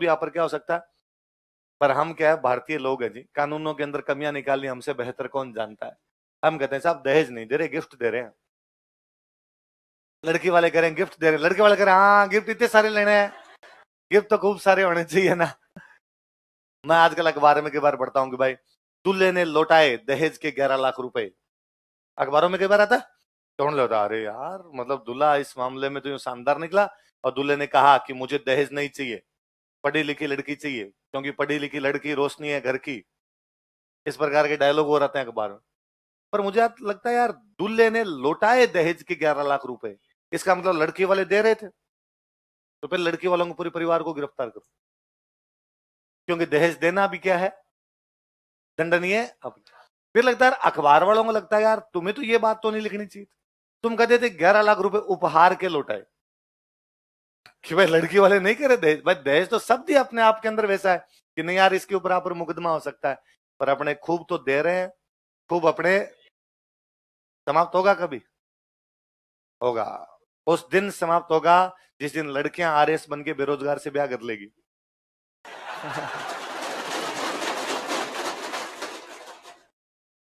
भी यहाँ पर क्या हो सकता है। पर हम क्या है, भारतीय लोग हैं जी, कानूनों के अंदर कमियां निकालनी हमसे बेहतर कौन जानता है। हम कहते हैं साहब दहेज नहीं दे रहे, गिफ्ट दे रहे हैं। लड़की वाले कह रहे हैं गिफ्ट दे रहे हैं, लड़के वाले कह रहे हैं हाँ गिफ्ट इतने सारे लेने हैं, गिफ्ट तो खूब सारे होने चाहिए ना। मैं आजकल अखबार में कई बार पढ़ता हूँ कि भाई दूल्हे ने लौटाए दहेज के 11 लाख रुपए, अखबारों में कई बार आता है। कौन लौटा, अरे यार मतलब दूल्हा इस मामले में तो यूं शानदार निकला, और दूल्हे ने कहा कि मुझे दहेज नहीं चाहिए, पढ़ी लिखी लड़की चाहिए, क्योंकि पढ़ी लिखी लड़की रोशनी है घर की। इस प्रकार के डायलॉग हो रहते हैं अखबार में। पर मुझे लगता है यार दूल्हे ने लौटाए दहेज के 11 लाख रुपए, इसका मतलब लड़की वाले दे रहे थे, तो फिर लड़की वालों को पूरे परिवार को गिरफ्तार करो, क्योंकि दहेज देना भी क्या है, दंडनीय है। अब फिर लगता है अखबार वालों को लगता है यार तुम्हें तो ये बात तो नहीं लिखनी चाहिए, तुम कहते थे 11 लाख रुपए उपहार के लौटाए, कि भाई लड़की वाले नहीं करे दहेज। भाई दहेज तो सब दिया अपने आप के अंदर वैसा है कि नहीं यार इसके ऊपर आप पर मुकदमा हो सकता है, पर अपने खूब तो दे रहे हैं, खूब अपने। समाप्त होगा कभी? होगा। उस दिन समाप्त होगा जिस दिन लड़कियां आरएस बन के बेरोजगार से ब्याह कर लेगी।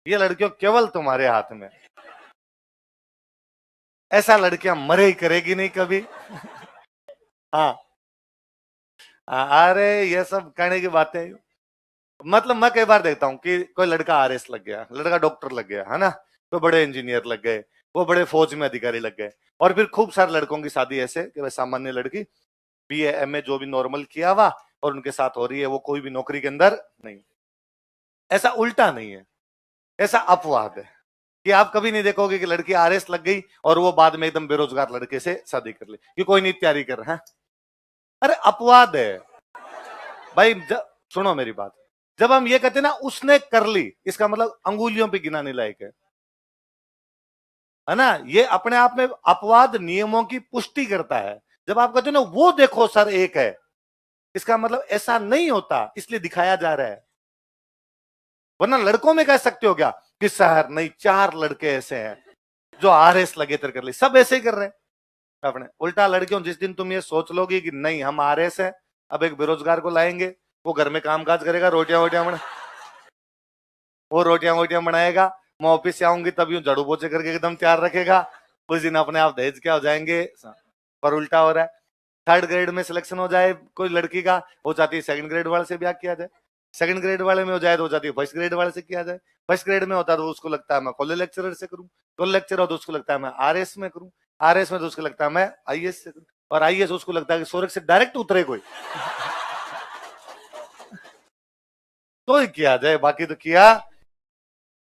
ये लड़कियों केवल तुम्हारे हाथ में, ऐसा लड़कियां मरे ही करेगी नहीं कभी। हाँ अरे ये सब कहने की बातें, मतलब मैं कई बार देखता हूँ कि कोई लड़का आरएस लग गया, लड़का डॉक्टर लग गया है ना, तो बड़े इंजीनियर लग गए, वो बड़े फौज में अधिकारी लग गए, और फिर खूब सारे लड़कों की शादी ऐसे कि भाई सामान्य लड़की बीए एमए जो भी नॉर्मल किया हुआ और उनके साथ हो रही है, वो कोई भी नौकरी के अंदर नहीं। ऐसा उल्टा नहीं है, ऐसा अपवाद है कि आप कभी नहीं देखोगे कि लड़की आरएस लग गई और वो बाद में एकदम बेरोजगार लड़के से शादी कर ली कि कोई नहीं तैयारी कर रहा है। अरे अपवाद है भाई। सुनो मेरी बात, जब हम ये कहते हैं ना उसने कर ली, इसका मतलब अंगुलियों पे गिनाने लायक है ना। ये अपने आप में अपवाद नियमों की पुष्टि करता है। जब आप कहते हो ना वो देखो सर एक है, इसका मतलब ऐसा नहीं होता, इसलिए दिखाया जा रहा है। वरना लड़कों में कह सकते हो क्या कि सर नहीं 4 लड़के ऐसे हैं जो आरएस लगेतर कर ली, सब ऐसे ही कर रहे हैं अपने। उल्टा लड़कियों जिस दिन तुम ये सोच लोगी कि नहीं हम आरएस हैं, अब एक बेरोजगार को लाएंगे, वो घर में कामकाज करेगा, रोटियां वोटियां बना, वो रोटियां वोटियां बनाएगा, मैं ऑफिस से आऊंगी तब यूं झाड़ू पोछे करके एकदम तैयार रखेगा, उस दिन अपने आप दहेज क्या हो जाएंगे। पर उल्टा हो रहा है, 3rd ग्रेड में सिलेक्शन हो जाए कोई लड़की का, वो चाहती है 2nd ग्रेड वाले से ब्याह किया जाए, 2nd ग्रेड वाले में हो जाए तो वो चाहती है 1st ग्रेड वाले से किया जाए, 1st ग्रेड में होता है तो उसको लगता है मैं कॉलेज लेक्चरर से करूं, कॉलेज लेक्चरर हो तो उसको लगता है मैं आरएस में करूं, आरएस में तो उसको लगता है मैं आईएएस से करूं, और आईएएस उसको लगता है कि स्वर्ग से डायरेक्ट उतरे कोई। तो ही किया जाए, बाकी तो किया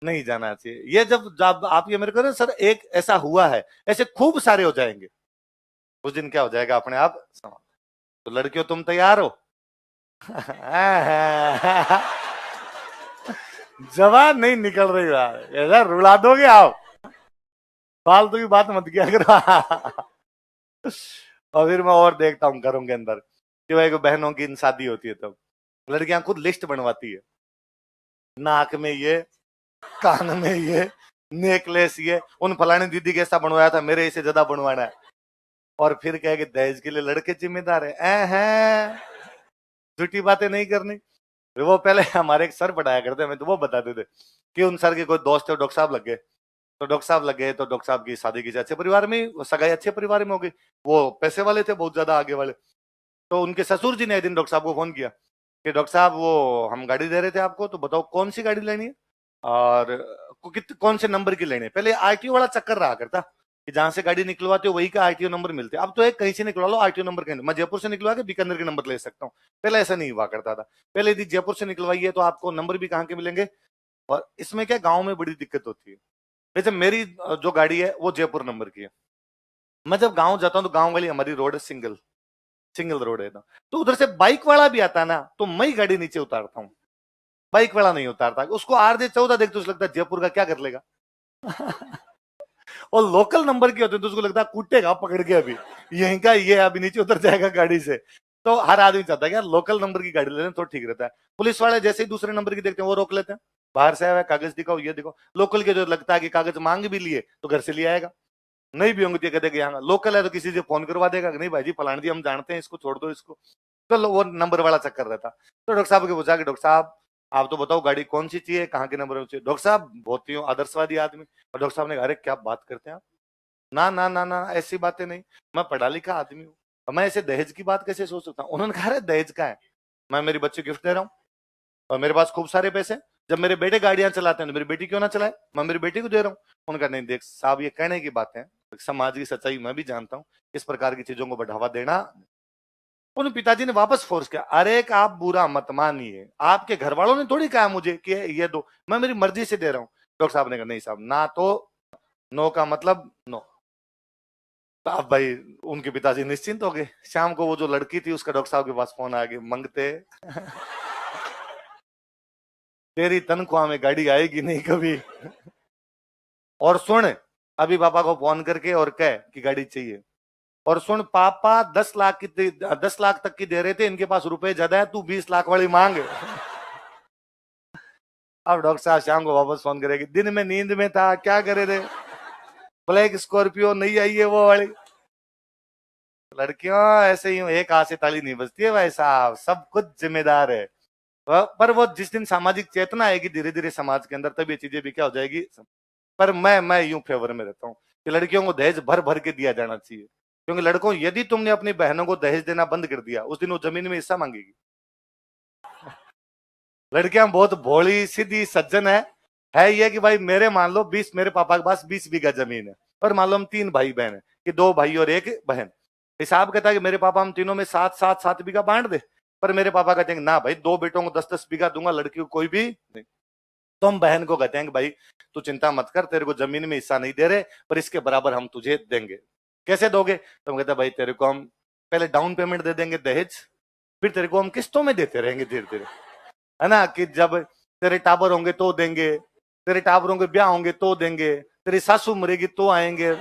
नहीं जाना चाहिए। ये जब आप ये मेरे को सर एक ऐसा हुआ है, ऐसे खूब सारे हो जाएंगे, उस दिन क्या हो जाएगा अपने आप समाप्त। तो लड़कियों तुम तैयार हो? जवान नहीं निकल रही यार, ऐसा रुला दोगे आप, फालतू की बात मत किया करो। और फिर मैं और देखता हूँ घरों के अंदर कि भाई बहनों की शादी होती है तब लड़कियां खुद लिस्ट बनवाती है, नाक में ये, कान में ये, नेकलेस ये, उन फलानी दीदी कैसा बनवाया था मेरे इसे ज्यादा बनवाना है, और फिर कहे कि दहेज के लिए लड़के जिम्मेदार है। झूठी बातें नहीं करनी। वो पहले हमारे एक सर पढ़ाया करते, हमें तो वो बताते थे कि उन सर के कोई दोस्त थे, डॉक्टर साहब लग गए, तो डॉक्टर साहब लग गए तो डॉक्टर साहब की शादी की अच्छे परिवार में, सगाई अच्छे परिवार में हो गई, वो पैसे वाले थे बहुत ज्यादा आगे वाले। तो उनके ससुर जी ने एक दिन डॉक्टर साहब को फोन किया कि डॉक्टर साहब वो हम गाड़ी दे रहे थे आपको, तो बताओ कौन सी गाड़ी लेनी है और कौन से नंबर की लेनी है। पहले आरटीओ वाला चक्कर रहा करता कि जहां से गाड़ी निकलवाते हो वही का आरटीओ नंबर मिलते, अब तो एक कहीं से निकलवा लो आरटीओ नंबर कहीं, मैं जयपुर से निकलवा के बीकानेर के नंबर ले सकता हूँ, पहले ऐसा नहीं हुआ करता था। पहले यदि जयपुर से निकलवाइए तो आपको नंबर भी कहाँ के मिलेंगे, और इसमें क्या गाँव में बड़ी दिक्कत होती है। जैसे मेरी जो गाड़ी है वो जयपुर नंबर की है, मैं जब गाँव जाता हूँ तो गाँव वाली हमारी रोड है सिंगल रोड है ना, तो उधर से बाइक वाला भी आता है ना तो मैं ही गाड़ी नीचे उतारता हूँ, बाइक वाला नहीं उतारता, उसको RJ14 देखते उसको लगता है जयपुर का क्या कर लेगा। और लोकल नंबर की होते तो उसको लगता है कूटेगा पकड़ के, अभी यहीं का ये अभी नीचे उतर जाएगा गाड़ी से। तो हर आदमी चाहता है कि यार लोकल नंबर की गाड़ी ले लें तो ठीक रहता है। पुलिस वाले जैसे ही दूसरे नंबर की देखते हैं वो रोक लेते हैं, बाहर से आया है कागज दिखाओ ये दिखाओ। लोकल के जो लगता है कि कागज मांग भी लिए तो घर से ले आएगा, नहीं भी होंगे तो कहते यहाँ लोकल है तो किसी से फोन करवा देगा कि नहीं भाई जी फलानी जी हम जानते हैं इसको, छोड़ दो इसको। तो वो नंबर वाला चक्कर रहता। तो डॉक्टर साहब के पूछा कि डॉक्टर साहब आप तो बताओ गाड़ी कौन सी चाहिए, कहाँ के नंबर में चाहिए। डॉक्टर साहब बहुत ही आदर्शवादी आदमी। और डॉक्टर साहब ने कहा अरे क्या बात करते हैं आप, ना ना ना ना ऐसी बातें नहीं, मैं पढ़ा लिखा आदमी हूँ, मैं ऐसे दहेज की बात कैसे सोच सकता हूँ। उन्होंने कहा अरे दहेज का है, मैं मेरी बच्ची गिफ्ट दे रहा हूँ और मेरे पास खूब सारे पैसे, जब मेरे बेटे गाड़ियां चलाते हैं तो मेरी बेटी क्यों ना चलाए, मैं मेरी बेटी को दे रहा हूँ। उन्होंने कहा नहीं देख साहब ये कहने की बात है, समाज की सच्चाई मैं भी जानता हूँ, इस प्रकार की चीजों को बढ़ावा देना। उन पिताजी ने वापस फोर्स किया, अरे एक आप बुरा मत मानिए, आपके घर वालों ने थोड़ी कहा मुझे कि ये दो, मैं मेरी मर्जी से दे रहा हूँ। डॉक्टर साहब ने कहा नहीं साहब, ना तो नो का मतलब नो। तो अब भाई उनके पिताजी निश्चिंत हो गए। शाम को वो जो लड़की थी उसका डॉक्टर साहब के पास फोन आ गया, मंगते तेरी तनख्वाह में गाड़ी आएगी नहीं कभी। और सुन अभी पापा को फोन करके और कह कि गाड़ी चाहिए। और सुन पापा 10 लाख तक की दे रहे थे, इनके पास रुपए ज्यादा है, तू 20 लाख वाली मांग। अब डॉक्टर साहब शाम को वापस फोन करेगी, दिन में नींद में था क्या करे थे, ब्लैक स्कॉर्पियो नहीं आई है वो वाली। लड़कियों ऐसे ही एक हाथ से ताली नहीं बजती है भाई साहब, सब कुछ जिम्मेदार है। पर वो जिस दिन सामाजिक चेतना आएगी धीरे धीरे समाज के अंदर, तब ये चीजें भी क्या हो जाएगी। पर मैं यूं फेवर में रहता हूँ कि लड़कियों को दहेज भर भर के दिया जाना चाहिए, क्योंकि लड़कों यदि तुमने अपनी बहनों को दहेज देना बंद कर दिया, उस दिन वो जमीन में हिस्सा मांगेगी। लड़कियां बहुत भोली सीधी सज्जन है ये कि भाई मेरे मान लो 20, मेरे पापा के पास 20 बीघा जमीन है, और मान लो हम 3 भाई बहन है कि 2 भाई और 1 बहन। हिसाब कहता है कि मेरे पापा हम तीनों में 7 बीघा बांट दे, पर मेरे पापा कहते हैं ना भाई 2 बेटों को 10-10 बीघा दूंगा, लड़की को कोई भी नहीं। तो हम बहन को कहते हैं कि भाई तू चिंता मत कर, तेरे को जमीन में हिस्सा नहीं दे रहे, पर इसके बराबर हम तुझे देंगे। कैसे दोगे, तो हम कहते हैं भाई तेरे को हम पहले डाउन पेमेंट दे देंगे दहेज, फिर तेरे को हम किस्तों में देते रहेंगे धीरे धीरे, है ना, कि जब तेरे टाबर होंगे तो देंगे, तेरे टाबरों के ब्याह होंगे तो देंगे, तेरी सासू मरेगी तो आएंगे,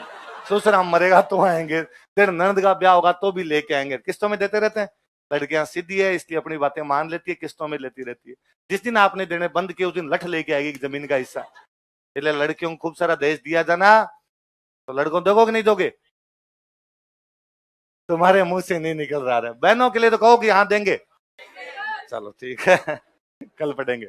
ससुराल मरेगा तो आएंगे, तेरे ननद का ब्याह होगा तो भी लेके आएंगे, किस्तों में देते रहते हैं। लड़कियां सीधी है इसलिए अपनी बातें मान लेती है, किस्तों में लेती रहती है। जिस दिन आपने देने बंद किए उस दिन लठ लेके आएगी जमीन का हिस्सा। इसलिए लड़कियों को खूब सारा दहेज दिया जाना, तो लड़कों दोगे कि नहीं दोगे, तुम्हारे मुंह से नहीं निकल रहा है। बहनों के लिए तो कहो कि हाँ देंगे, चलो ठीक है कल पढ़ेंगे।